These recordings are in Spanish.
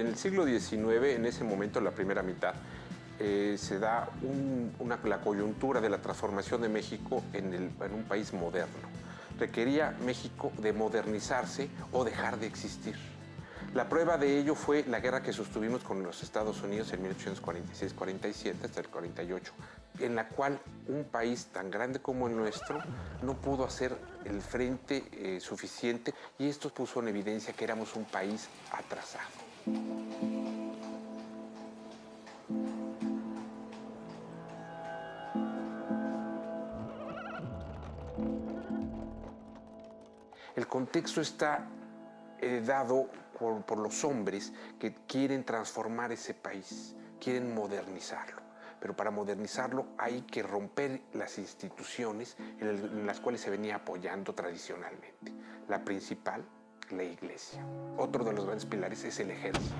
En el siglo XIX, en ese momento, la primera mitad, se da la coyuntura de la transformación de México en un país moderno. Requería México de modernizarse o dejar de existir. La prueba de ello fue la guerra que sostuvimos con los Estados Unidos en 1846-47 hasta el 48, en la cual un país tan grande como el nuestro no pudo hacer el frente suficiente, y esto puso en evidencia que éramos un país atrasado. El contexto está dado por los hombres que quieren transformar ese país, quieren modernizarlo. Pero para modernizarlo hay que romper las instituciones en las cuales se venía apoyando tradicionalmente. La principal, la iglesia. Otro de los grandes pilares es el ejército.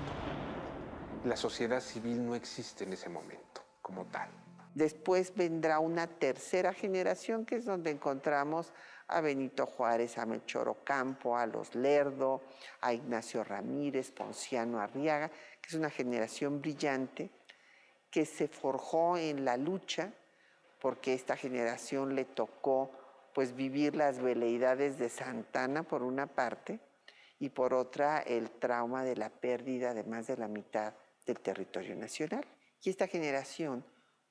La sociedad civil no existe en ese momento como tal. Después vendrá una tercera generación, que es donde encontramos a Benito Juárez, a Melchor Ocampo, a los Lerdo, a Ignacio Ramírez, Ponciano Arriaga, que es una generación brillante que se forjó en la lucha, porque esta generación le tocó pues vivir las veleidades de Santa Anna por una parte, y por otra el trauma de la pérdida de más de la mitad del territorio nacional. Y esta generación,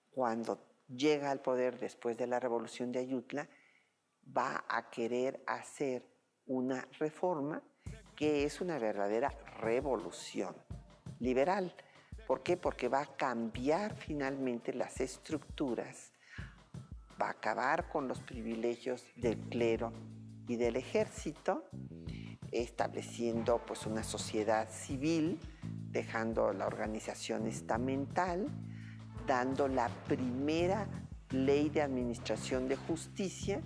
cuando llega al poder después de la Revolución de Ayutla, va a querer hacer una reforma que es una verdadera revolución liberal. ¿Por qué? Porque va a cambiar finalmente las estructuras, va a acabar con los privilegios del clero y del ejército, estableciendo pues una sociedad civil, dejando la organización estamental, dando la primera ley de administración de justicia,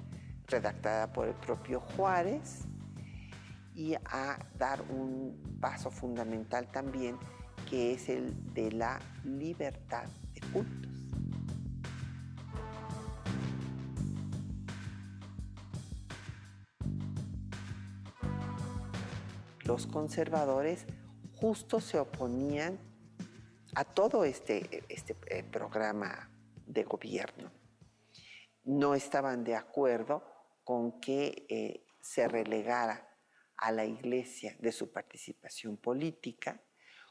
redactada por el propio Juárez, y a dar un paso fundamental también, que es el de la libertad de cultos. Los conservadores justo se oponían a todo este programa de gobierno. No estaban de acuerdo con que se relegara a la Iglesia de su participación política.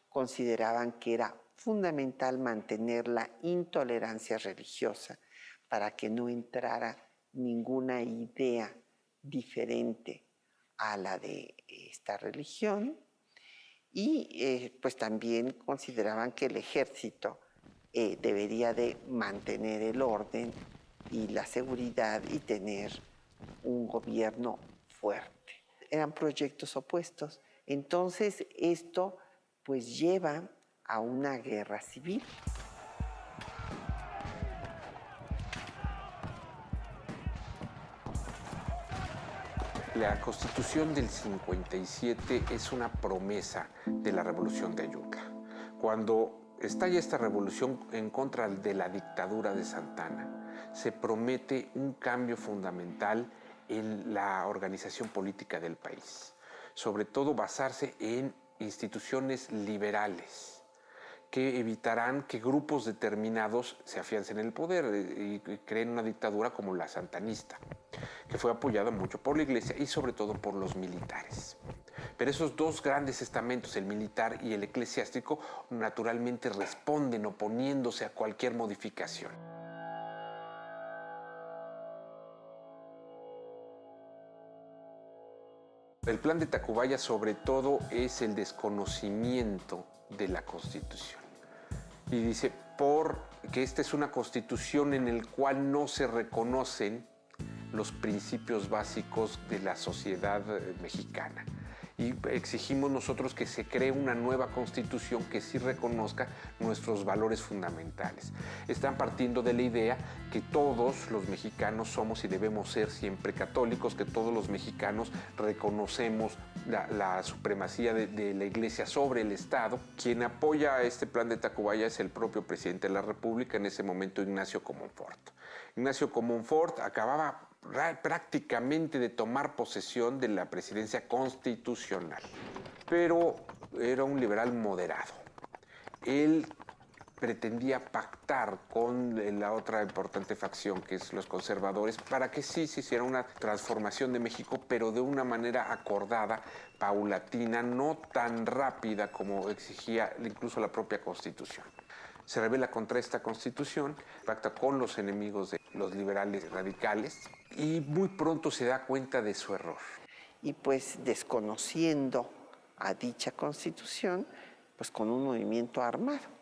Consideraban que era fundamental mantener la intolerancia religiosa para que no entrara ninguna idea diferente a la de esta religión, y pues también consideraban que el ejército debería de mantener el orden y la seguridad y tener un gobierno fuerte. Eran proyectos opuestos. Entonces esto pues lleva a una guerra civil. La Constitución del 57 es una promesa de la Revolución de Ayutla. Cuando estalla esta revolución en contra de la dictadura de Santa Anna, se promete un cambio fundamental en la organización política del país. Sobre todo basarse en instituciones liberales que evitarán que grupos determinados se afiancen en el poder y creen una dictadura como la santanista, que fue apoyada mucho por la iglesia y sobre todo por los militares. Pero esos dos grandes estamentos, el militar y el eclesiástico, naturalmente responden oponiéndose a cualquier modificación. El plan de Tacubaya sobre todo es el desconocimiento de la Constitución. Y dice, porque esta es una Constitución en la cual no se reconocen los principios básicos de la sociedad mexicana. Y exigimos nosotros que se cree una nueva Constitución que sí reconozca nuestros valores fundamentales. Están partiendo de la idea que todos los mexicanos somos y debemos ser siempre católicos, que todos los mexicanos reconocemos la supremacía de la Iglesia sobre el Estado. Quien apoya este plan de Tacubaya es el propio presidente de la República, en ese momento Ignacio Comonfort. Ignacio Comonfort acababa prácticamente de tomar posesión de la presidencia constitucional. Pero era un liberal moderado. Él pretendía pactar con la otra importante facción, que es los conservadores, para que sí se hiciera una transformación de México, pero de una manera acordada, paulatina, no tan rápida como exigía incluso la propia Constitución. Se rebela contra esta Constitución, pacta con los enemigos de los liberales radicales y muy pronto se da cuenta de su error. Y pues desconociendo a dicha Constitución, pues con un movimiento armado.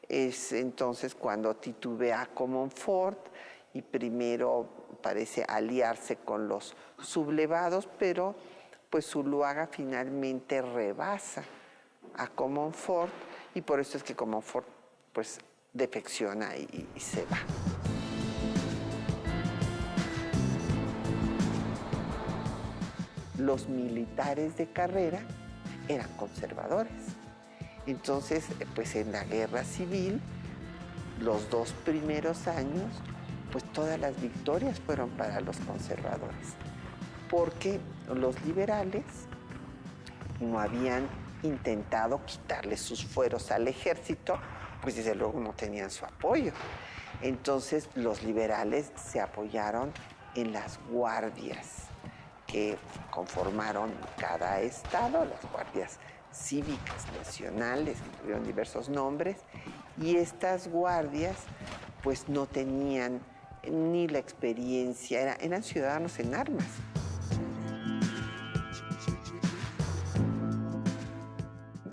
Es entonces cuando titubea Comonfort y primero parece aliarse con los sublevados, pero pues Zuluaga finalmente rebasa a Comonfort y por eso es que Comonfort pues defecciona y se va. Los militares de carrera eran conservadores. Entonces, pues en la guerra civil, los 2 primeros años, pues todas las victorias fueron para los conservadores, porque los liberales no habían intentado quitarle sus fueros al ejército, pues desde luego no tenían su apoyo. Entonces, los liberales se apoyaron en las guardias que conformaron cada estado, las guardias cívicas nacionales, que tuvieron diversos nombres, y estas guardias pues no tenían ni la experiencia, eran ciudadanos en armas.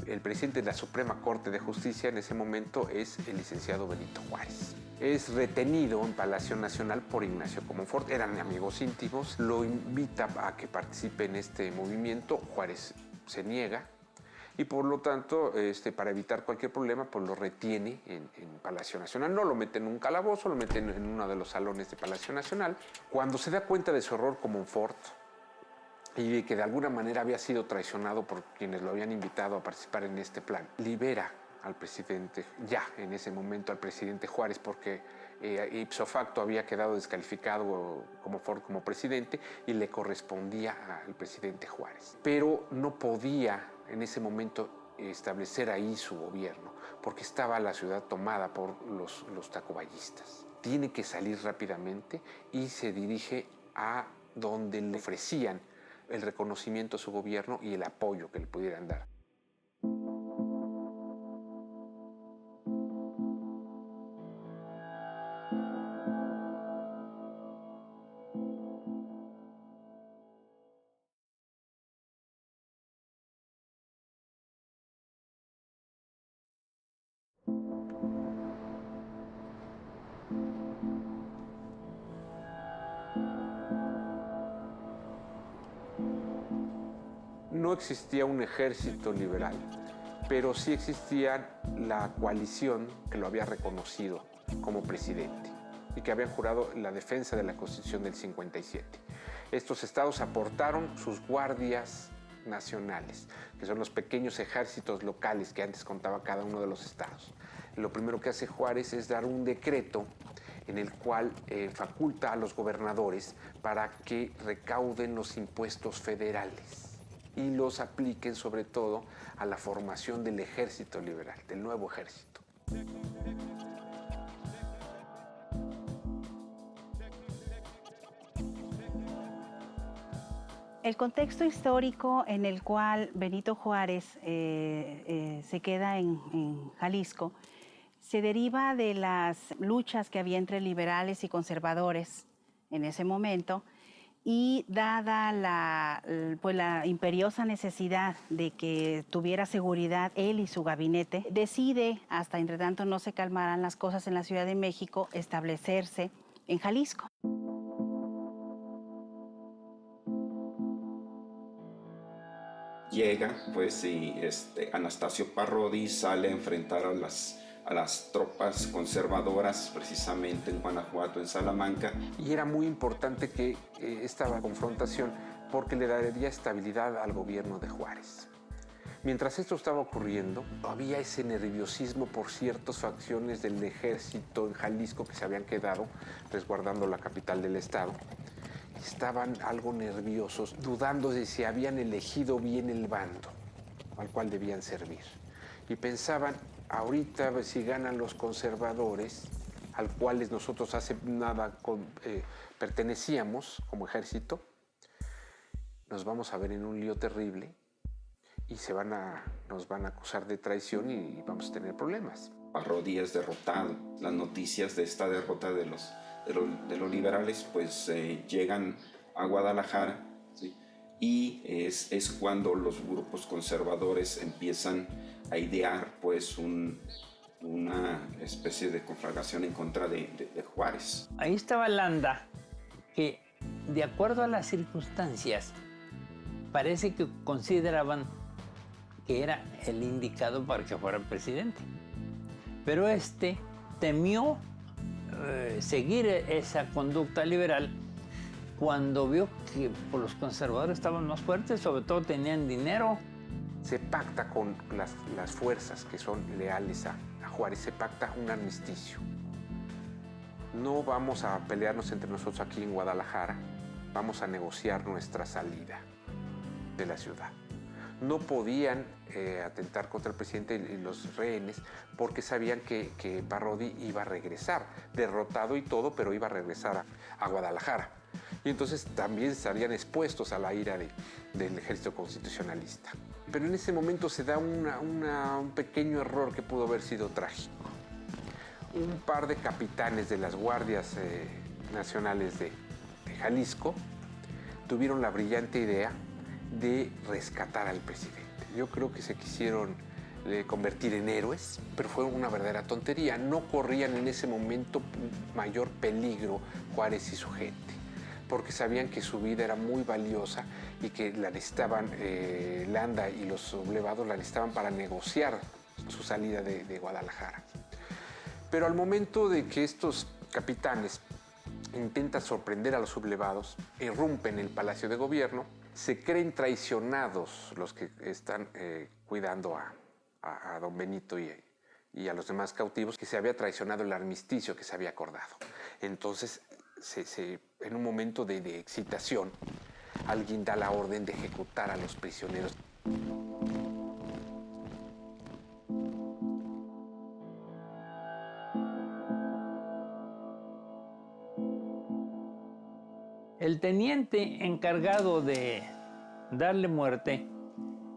El presidente de la Suprema Corte de Justicia en ese momento es el licenciado Benito Juárez. Es retenido en Palacio Nacional por Ignacio Comonfort, eran amigos íntimos, lo invita a que participe en este movimiento, Juárez se niega, y por lo tanto, para evitar cualquier problema, pues lo retiene en Palacio Nacional. No lo mete en un calabozo, lo mete en uno de los salones de Palacio Nacional. Cuando se da cuenta de su error Comonfort y de que de alguna manera había sido traicionado por quienes lo habían invitado a participar en este plan, libera al presidente, ya en ese momento al presidente Juárez, porque ipso facto había quedado descalificado Comonfort como presidente y le correspondía al presidente Juárez. Pero no podía en ese momento establecer ahí su gobierno, porque estaba la ciudad tomada por los tacobayistas. Tiene que salir rápidamente y se dirige a donde le ofrecían el reconocimiento a su gobierno y el apoyo que le pudieran dar. No existía un ejército liberal, pero sí existía la coalición que lo había reconocido como presidente y que habían jurado la defensa de la Constitución del 57. Estos estados aportaron sus guardias nacionales, que son los pequeños ejércitos locales que antes contaba cada uno de los estados. Lo primero que hace Juárez es dar un decreto en el cual faculta a los gobernadores para que recauden los impuestos federales y los apliquen sobre todo a la formación del ejército liberal, del nuevo ejército. El contexto histórico en el cual Benito Juárez se queda en Jalisco se deriva de las luchas que había entre liberales y conservadores en ese momento, y dada la imperiosa necesidad de que tuviera seguridad él y su gabinete, decide, hasta entre tanto no se calmaran las cosas en la Ciudad de México, establecerse en Jalisco. Llega, pues, y Anastasio Parodi sale a enfrentar a las tropas conservadoras, precisamente en Guanajuato, en Salamanca. Y era muy importante que esta confrontación, porque le daría estabilidad al gobierno de Juárez. Mientras esto estaba ocurriendo, había ese nerviosismo por ciertas facciones del ejército en Jalisco que se habían quedado resguardando la capital del estado. Estaban algo nerviosos, dudando de si habían elegido bien el bando. al cual debían servir. Y pensaban, ahorita si ganan los conservadores, al cuales nosotros hace nada pertenecíamos como ejército, nos vamos a ver en un lío terrible y nos van a acusar de traición y vamos a tener problemas. Parodi es derrotado. Las noticias de esta derrota de los liberales pues llegan a Guadalajara, ¿sí? Y es cuando los grupos conservadores empiezan a idear pues una especie de conflagración en contra de Juárez. Ahí estaba Landa, que de acuerdo a las circunstancias parece que consideraban que era el indicado para que fuera presidente. Pero temió seguir esa conducta liberal cuando vio que los conservadores estaban más fuertes, sobre todo tenían dinero. Se pacta con las fuerzas que son leales a Juárez, se pacta un armisticio. No vamos a pelearnos entre nosotros aquí en Guadalajara, vamos a negociar nuestra salida de la ciudad. No podían atentar contra el presidente y los rehenes porque sabían que Parodi iba a regresar, derrotado y todo, pero iba a regresar a Guadalajara. Y entonces también estarían expuestos a la ira del ejército constitucionalista. Pero en ese momento se da un pequeño error que pudo haber sido trágico. Un par de capitanes de las guardias nacionales de Jalisco tuvieron la brillante idea de rescatar al presidente. Yo creo que se quisieron convertir en héroes, pero fue una verdadera tontería. No corrían en ese momento mayor peligro Juárez y su gente, porque sabían que su vida era muy valiosa y que la necesitaban, Landa y los sublevados la necesitaban para negociar su salida de Guadalajara. Pero al momento de que estos capitanes intentan sorprender a los sublevados, irrumpen el Palacio de Gobierno, se creen traicionados los que están cuidando a don Benito y a los demás cautivos, que se había traicionado el armisticio que se había acordado. Entonces, en un momento de excitación, alguien da la orden de ejecutar a los prisioneros. El teniente encargado de darle muerte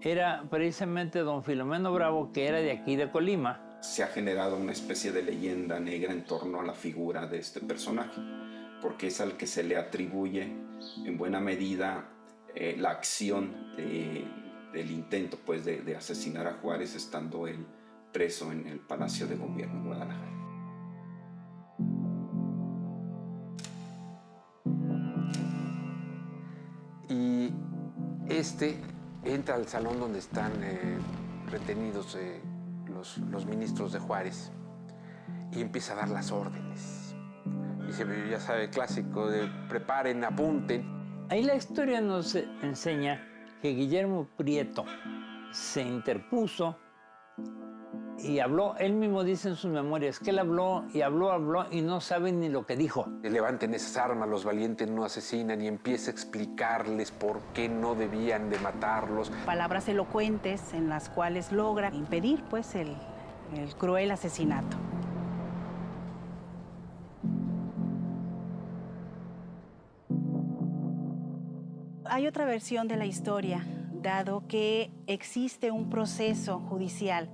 era precisamente don Filomeno Bravo, que era de aquí de Colima. Se ha generado una especie de leyenda negra en torno a la figura de este personaje, porque es al que se le atribuye en buena medida la acción del intento pues, de asesinar a Juárez estando él preso en el Palacio de Gobierno en Guadalajara. Y entra al salón donde están retenidos los ministros de Juárez y empieza a dar las órdenes. Dice, ya sabe, clásico de preparen, apunten. Ahí la historia nos enseña que Guillermo Prieto se interpuso y habló. Él mismo dice en sus memorias que él habló y no sabe ni lo que dijo. Levanten esas armas, los valientes no asesinan, y empieza a explicarles por qué no debían de matarlos. Palabras elocuentes en las cuales logra impedir pues el cruel asesinato. Hay otra versión de la historia, dado que existe un proceso judicial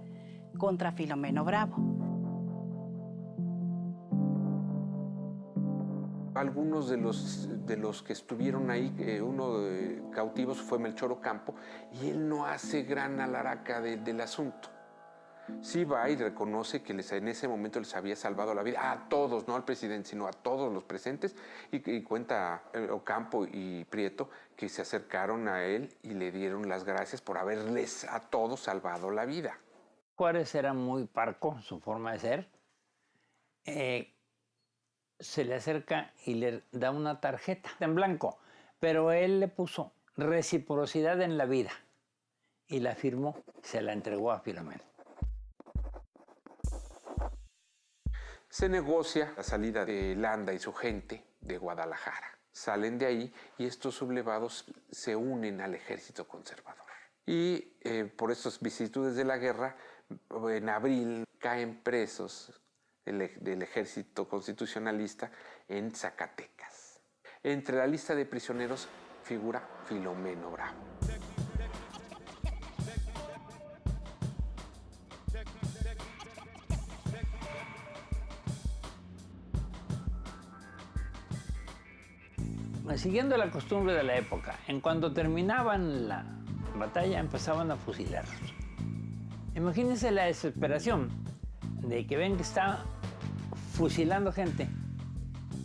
contra Filomeno Bravo. Algunos de los que estuvieron ahí, uno de cautivos fue Melchor Ocampo, y él no hace gran alaraca del asunto. Sí va y reconoce que en ese momento les había salvado la vida a todos, no al presidente, sino a todos los presentes, y cuenta Ocampo y Prieto que se acercaron a él y le dieron las gracias por haberles a todos salvado la vida. Juárez era muy parco, su forma de ser. Se le acerca y le da una tarjeta en blanco, pero él le puso reciprocidad en la vida y la firmó, se la entregó a Filomeno. Se negocia la salida de Landa y su gente de Guadalajara. Salen de ahí y estos sublevados se unen al ejército conservador. Y por estas vicisitudes de la guerra, en abril caen presos del ejército constitucionalista en Zacatecas. Entre la lista de prisioneros figura Filomeno Bravo. Siguiendo la costumbre de la época, en cuanto terminaban la batalla empezaban a fusilarlos. Imagínense la desesperación de que ven que está fusilando gente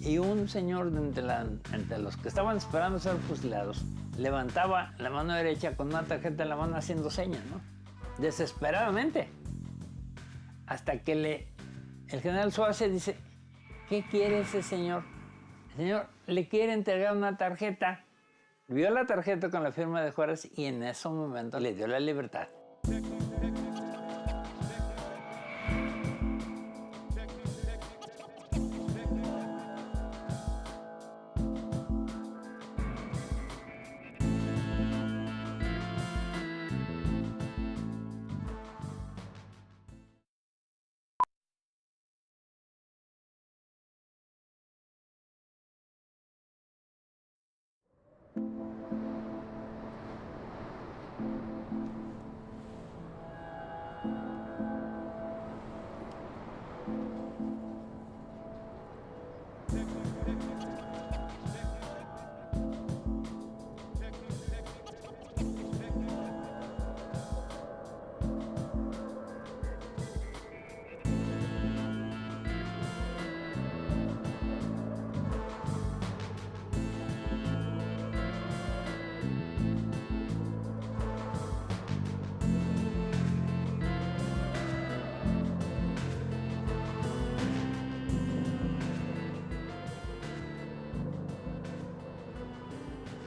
y un señor entre los que estaban esperando ser fusilados levantaba la mano derecha con una tarjeta en la mano haciendo señas, ¿no? Desesperadamente. Hasta que el general Suárez dice, ¿qué quiere ese señor? El señor le quiere entregar una tarjeta. Vio la tarjeta con la firma de Juárez y en ese momento le dio la libertad.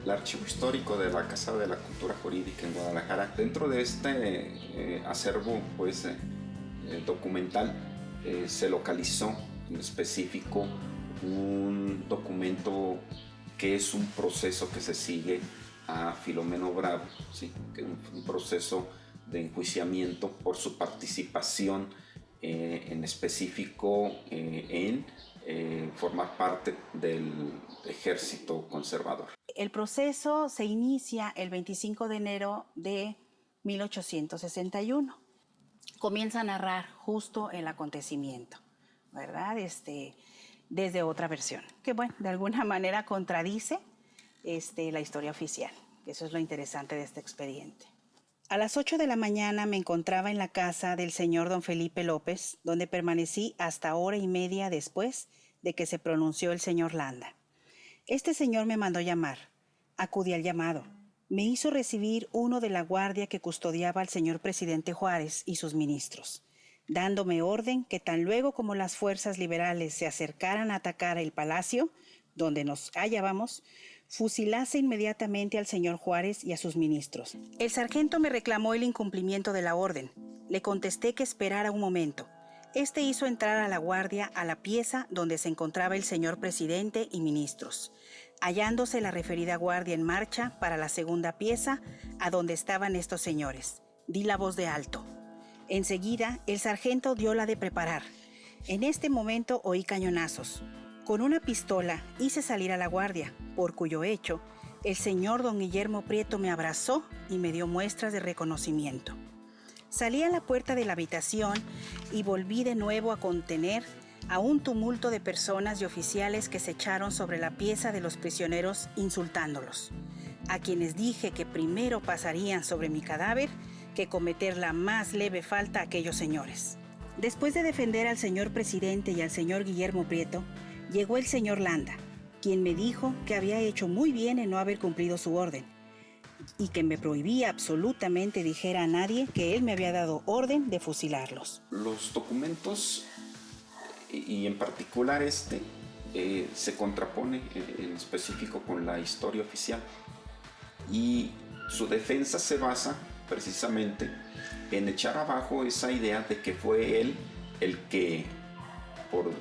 El archivo histórico de la Casa de la Cultura Jurídica en Guadalajara. Dentro de este acervo documental se localizó en específico un documento que es un proceso que se sigue a Filomeno Bravo, ¿sí? Que es un proceso de enjuiciamiento por su participación en específico en formar parte del ejército conservador. El proceso se inicia el 25 de enero de 1861. Comienza a narrar justo el acontecimiento, ¿verdad? Desde otra versión, que bueno, de alguna manera contradice la historia oficial. Eso es lo interesante de este expediente. A las 8 de la mañana me encontraba en la casa del señor don Felipe López, donde permanecí hasta hora y media después de que se pronunció el señor Landa. Este señor me mandó llamar. Acudí al llamado. Me hizo recibir uno de la guardia que custodiaba al señor presidente Juárez y sus ministros, dándome orden que tan luego como las fuerzas liberales se acercaran a atacar el palacio donde nos hallábamos, fusilase inmediatamente al señor Juárez y a sus ministros. El sargento me reclamó el incumplimiento de la orden. Le contesté que esperara un momento. Este hizo entrar a la guardia a la pieza donde se encontraba el señor presidente y ministros. Hallándose la referida guardia en marcha para la segunda pieza, a donde estaban estos señores, di la voz de alto. Enseguida, el sargento dio la de preparar. En este momento oí cañonazos. Con una pistola hice salir a la guardia, por cuyo hecho, el señor don Guillermo Prieto me abrazó y me dio muestras de reconocimiento. Salí a la puerta de la habitación y volví de nuevo a contener a un tumulto de personas y oficiales que se echaron sobre la pieza de los prisioneros insultándolos, a quienes dije que primero pasarían sobre mi cadáver que cometer la más leve falta a aquellos señores. Después de defender al señor presidente y al señor Guillermo Prieto, llegó el señor Landa, quien me dijo que había hecho muy bien en no haber cumplido su orden y que me prohibía absolutamente dijera a nadie que él me había dado orden de fusilarlos. Los documentos, y en particular se contrapone en específico con la historia oficial, y su defensa se basa precisamente en echar abajo esa idea de que fue él el que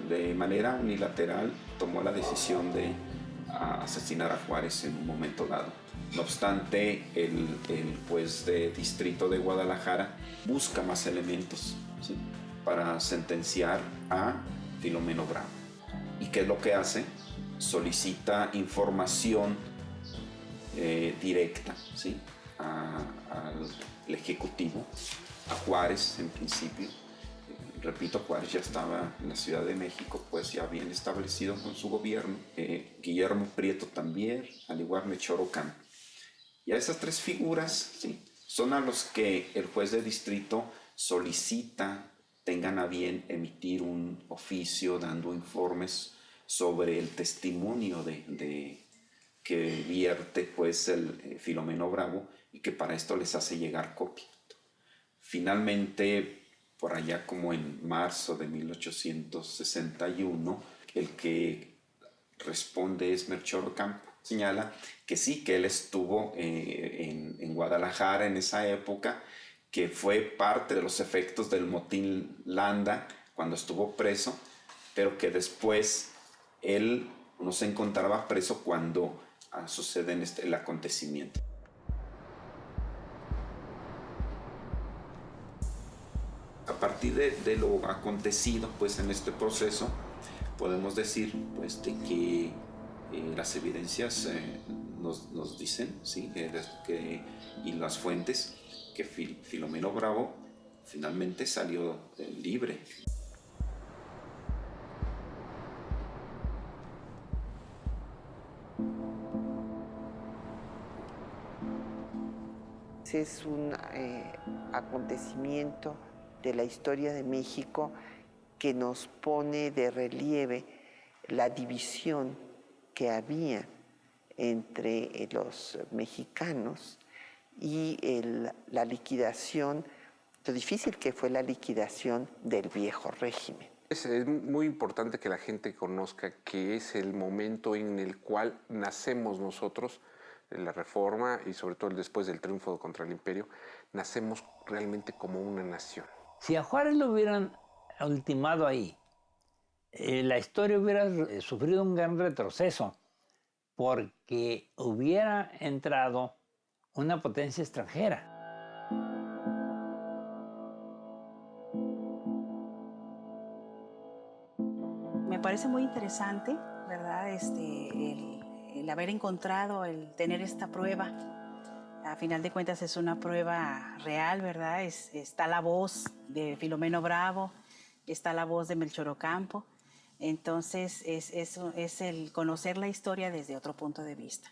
de manera unilateral tomó la decisión de a asesinar a Juárez en un momento dado. No obstante, el juez de distrito de Guadalajara busca más elementos, ¿sí?, para sentenciar a Filomeno Bravo. ¿Y qué es lo que hace? Solicita información directa, ¿sí?, al Ejecutivo, a Juárez en principio. Repito, Juárez ya estaba en la Ciudad de México, pues ya bien establecido con su gobierno. Guillermo Prieto también, al igual Melchor Ocampo. Y a esas tres figuras, ¿sí?, son a los que el juez de distrito solicita tengan a bien emitir un oficio dando informes sobre el testimonio que vierte, pues, el Filomeno Bravo, y que para esto les hace llegar copia. Finalmente, por allá como en marzo de 1861, el que responde es Melchor Ocampo. Señala que sí, que él estuvo en Guadalajara en esa época, que fue parte de los efectos del motín Landa cuando estuvo preso, pero que después él no se encontraba preso cuando sucede el acontecimiento. A partir de lo acontecido, pues, en este proceso, podemos decir, pues, de que las evidencias nos dicen, ¿sí?, y las fuentes, que Filomeno Bravo finalmente salió libre. Es un acontecimiento de la historia de México que nos pone de relieve la división que había entre los mexicanos y la liquidación, lo difícil que fue la liquidación del viejo régimen. Es muy importante que la gente conozca que es el momento en el cual nacemos nosotros, la Reforma y sobre todo después del triunfo contra el Imperio, nacemos realmente como una nación. Si a Juárez lo hubieran ultimado ahí, la historia hubiera sufrido un gran retroceso, porque hubiera entrado una potencia extranjera. Me parece muy interesante, ¿verdad? El haber encontrado, el tener esta prueba. A final de cuentas es una prueba real, ¿verdad? Está la voz de Filomeno Bravo, está la voz de Melchor Ocampo. Entonces es el conocer la historia desde otro punto de vista.